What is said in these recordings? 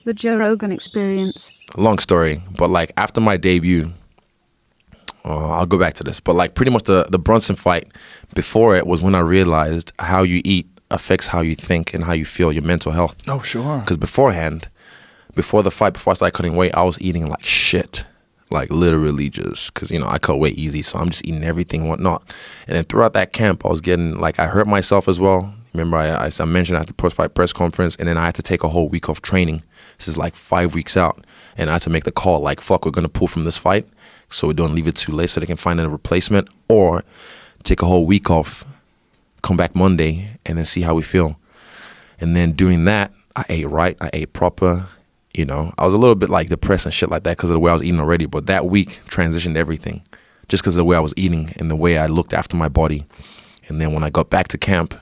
The Joe Rogan Experience. Long story, but like after my debut, I'll go back to this, but like pretty much the Brunson fight, before it was when I realized how you eat affects how you think and how you feel, your mental health. Oh, sure. Because beforehand, before the fight, before I started cutting weight, I was eating like shit. Like literally just because, you know, I cut weight easy. So I'm just eating everything, whatnot. And then throughout that camp, I was getting like, I hurt myself as well. Remember, I mentioned at the post-fight press conference, and then I had to take a whole week off training. This is like 5 weeks out. And I had to make the call like, fuck, we're going to pull from this fight. So we don't leave it too late so they can find a replacement, or take a whole week off, come back Monday, and then see how we feel. And then doing that, I ate right. I ate proper. You know, I was a little bit like depressed and shit like that because of the way I was eating already. But that week transitioned everything just because of the way I was eating and the way I looked after my body. And then when I got back to camp,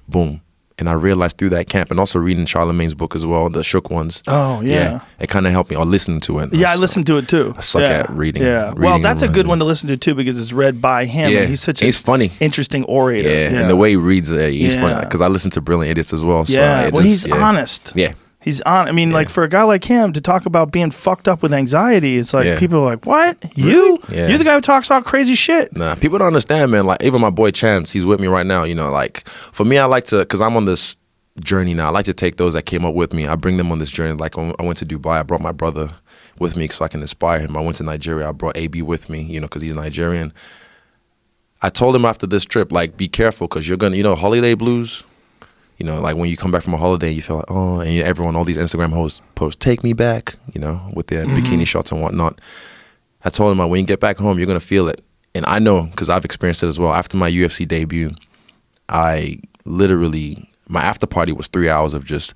boom. And I realized through that camp, and also reading Charlemagne's book as well, The Shook Ones. Oh, yeah. It kind of helped me, or listening to it. Yeah, I listened to it too. I suck at reading. Yeah. Reading, well, that's a good one to listen to too because it's read by him. Yeah. And he's funny. Interesting orator. Yeah. And the way he reads it, he's funny. Because I listen to Brilliant Idiots as well. So yeah. Well, he's honest. Yeah. He's on. I mean, like for a guy like him to talk about being fucked up with anxiety, it's like people are like, "What? You? Yeah. You're the guy who talks all crazy shit." Nah, people don't understand, man. Like even my boy Chance, he's with me right now. You know, like for me, I like to, because I'm on this journey now. I like to take those that came up with me. I bring them on this journey. Like when I went to Dubai, I brought my brother with me so I can inspire him. I went to Nigeria. I brought AB with me. You know, because he's Nigerian. I told him after this trip, like, be careful because you're gonna, you know, holiday blues. You know, like when you come back from a holiday, you feel like, oh, and everyone, all these Instagram hosts post, take me back, you know, with their bikini shots and whatnot. I told him, like, when you get back home, you're going to feel it. And I know, because I've experienced it as well. After my UFC debut, I literally, my after party was 3 hours of just,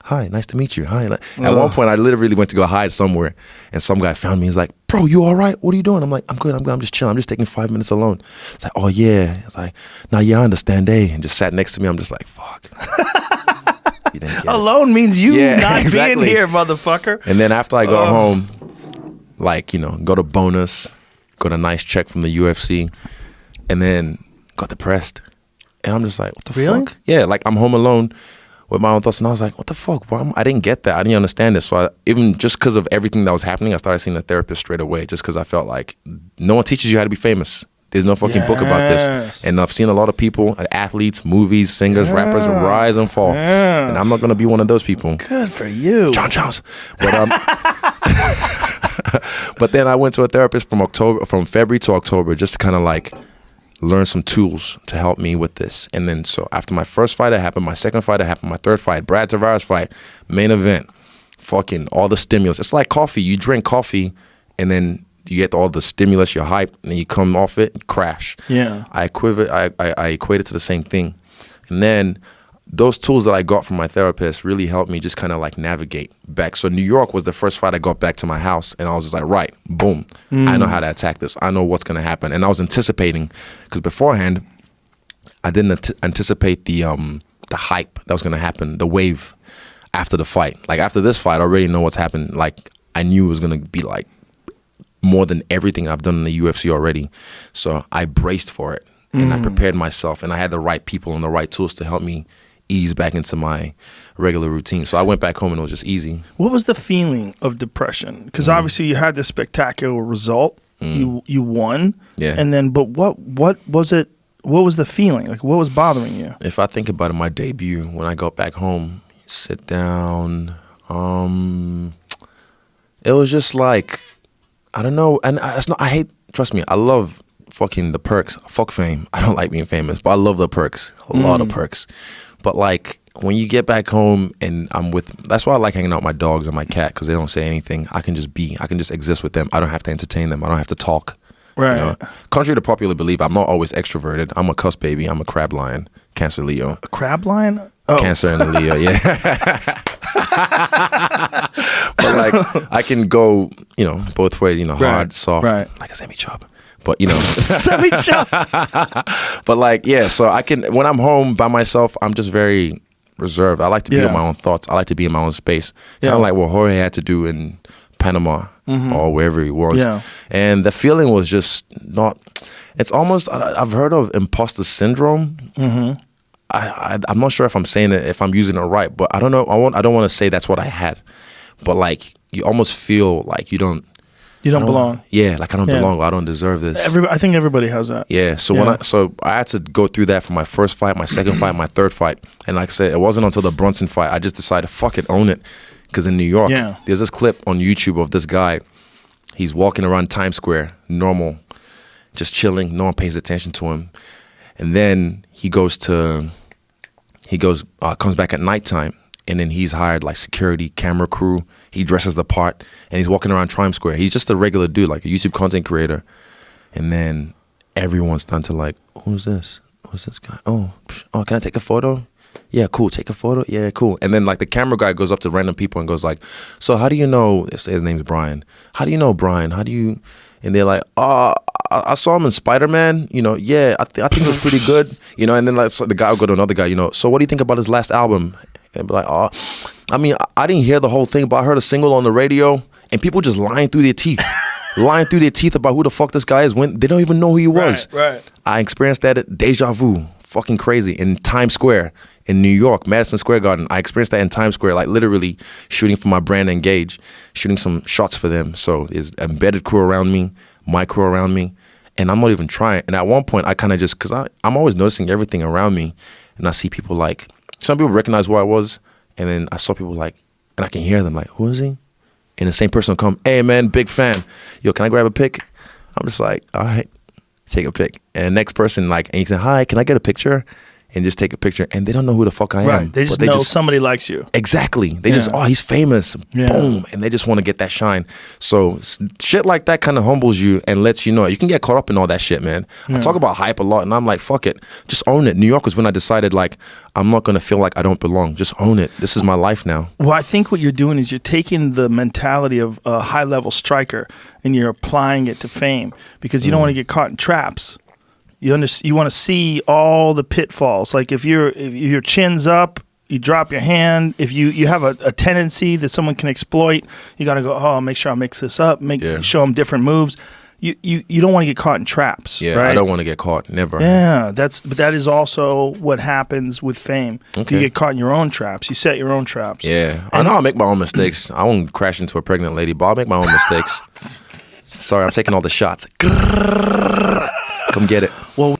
hi, nice to meet you. Hi. At one point, I literally went to go hide somewhere, and some guy found me. He's like, bro, you all right? What are you doing? I'm like, I'm good. I'm just chilling. I'm just taking 5 minutes alone. It's like, oh, yeah. It's like, nah, yeah, I understand, eh? And just sat next to me. I'm just like, fuck. You didn't get alone means you not exactly. being here, motherfucker. And then after I got home, like, you know, got a bonus, got a nice check from the UFC, and then got depressed. And I'm just like, what the fuck? Yeah, like I'm home alone with my own thoughts, and I was like, what the fuck, bro? I didn't get that. I didn't understand this. So even just because of everything that was happening, I started seeing a therapist straight away just because I felt like no one teaches you how to be famous. There's no fucking book about this. And I've seen a lot of people, athletes, movies, singers, rappers, rise and fall. And I'm not going to be one of those people. Good for you. John Charles. But, but then I went to a therapist from February to October just to kind of like learn some tools to help me with this. And then so after my first fight that happened, my second fight that happened, my third fight, Brad Tavares fight, main event, fucking all the stimulus. It's like coffee. You drink coffee and then you get all the stimulus, you're hyped, and then you come off it, you crash. Yeah. I equate it to the same thing. And then those tools that I got from my therapist really helped me just kind of like navigate back. So New York was the first fight I got back to my house, and I was just like, right, boom, I know how to attack this. I know what's going to happen. And I was anticipating, because beforehand, I didn't anticipate the hype that was going to happen, the wave after the fight. Like after this fight, I already know what's happened. Like I knew it was going to be like more than everything I've done in the UFC already. So I braced for it, and I prepared myself, and I had the right people and the right tools to help me ease back into my regular routine. So I went back home and it was just easy. What was the feeling of depression? Because obviously you had this spectacular result. You won. Yeah. And then, but what was it? What was the feeling? Like, what was bothering you? If I think about it, my debut, when I got back home, sit down, it was just like, I don't know. And trust me, I love fucking the perks. Fuck fame. I don't like being famous, but I love the perks. A lot of perks. But like when you get back home and that's why I like hanging out with my dogs and my cat, because they don't say anything. I can just exist with them. I don't have to entertain them. I don't have to talk. Right. You know? Contrary to popular belief, I'm not always extroverted. I'm a cuss baby. I'm a crab lion. Cancer Leo. A crab lion? Oh. Cancer and a Leo, yeah. But like I can go, you know, both ways, you know, hard, soft, like a semi-chop. But, you know. Semi-chop. But like, yeah, so I can, when I'm home by myself, I'm just very reserved. I like to be in my own thoughts. I like to be in my own space. Kind of like what Jorge had to do in Panama or wherever he was. Yeah. And the feeling was just not, it's almost, I've heard of imposter syndrome. I'm not sure if I'm saying it, if I'm using it right, but I don't know. I don't want to say that's what I had, but like you almost feel like you don't belong. Yeah, like I don't belong. I don't deserve this. I think everybody has that. Yeah. So I had to go through that for my first fight, my second fight, my third fight, and like I said, it wasn't until the Brunson fight I just decided, fuck it, own it, because in New York, there's this clip on YouTube of this guy. He's walking around Times Square, normal, just chilling. No one pays attention to him, and then he comes back at nighttime, and then he's hired like security, camera crew. He dresses the part, and he's walking around Times Square. He's just a regular dude, like a YouTube content creator. And then everyone's done to like, who's this? Who's this guy? Oh, can I take a photo? Yeah, cool. Take a photo. Yeah, cool. And then like the camera guy goes up to random people and goes like, so how do you know? His name's Brian. How do you know Brian? How do you? And they're like, I saw him in Spider-Man, yeah, I think it was pretty good, and then like so the guy will go to another guy, so what do you think about his last album? And be like, I mean, I didn't hear the whole thing, but I heard a single on the radio, and people just lying through their teeth about who the fuck this guy is when they don't even know who he was. Right. I experienced that at Deja Vu, fucking crazy, in Times Square in New York, Madison Square Garden. I experienced that in Times Square, like literally shooting for my brand Engage, shooting some shots for them. So there's embedded crew around me, my crew around me, and I'm not even trying. And at one point, I kind of just, because I'm always noticing everything around me, and I see people like, some people recognize who I was, and then I saw people like, and I can hear them like, who is he? And the same person will come, hey man, big fan. Yo, can I grab a pic? I'm just like, all right, take a pic. And the next person like, and he said, hi, can I get a picture? And just take a picture. And they don't know who the fuck I am. Right, they just know somebody likes you. Exactly. They just, he's famous. Yeah. Boom. And they just want to get that shine. So shit like that kind of humbles you and lets you know. You can get caught up in all that shit, man. I talk about hype a lot, and I'm like, fuck it. Just own it. New York was when I decided, like, I'm not going to feel like I don't belong. Just own it. This is my life now. Well, I think what you're doing is you're taking the mentality of a high-level striker and you're applying it to fame, because you don't want to get caught in traps. You want to see all the pitfalls. Like if your chin's up, you drop your hand. If you have a tendency that someone can exploit, you got to go, oh, make sure I mix this up, show them different moves. You don't want to get caught in traps. Yeah, right? I don't want to get caught. Never. Yeah, but that is also what happens with fame. Okay. You get caught in your own traps. You set your own traps. Yeah, I know I'll make my own mistakes. I won't crash into a pregnant lady, but I'll make my own mistakes. Sorry, I'm taking all the shots. Come get it. Well.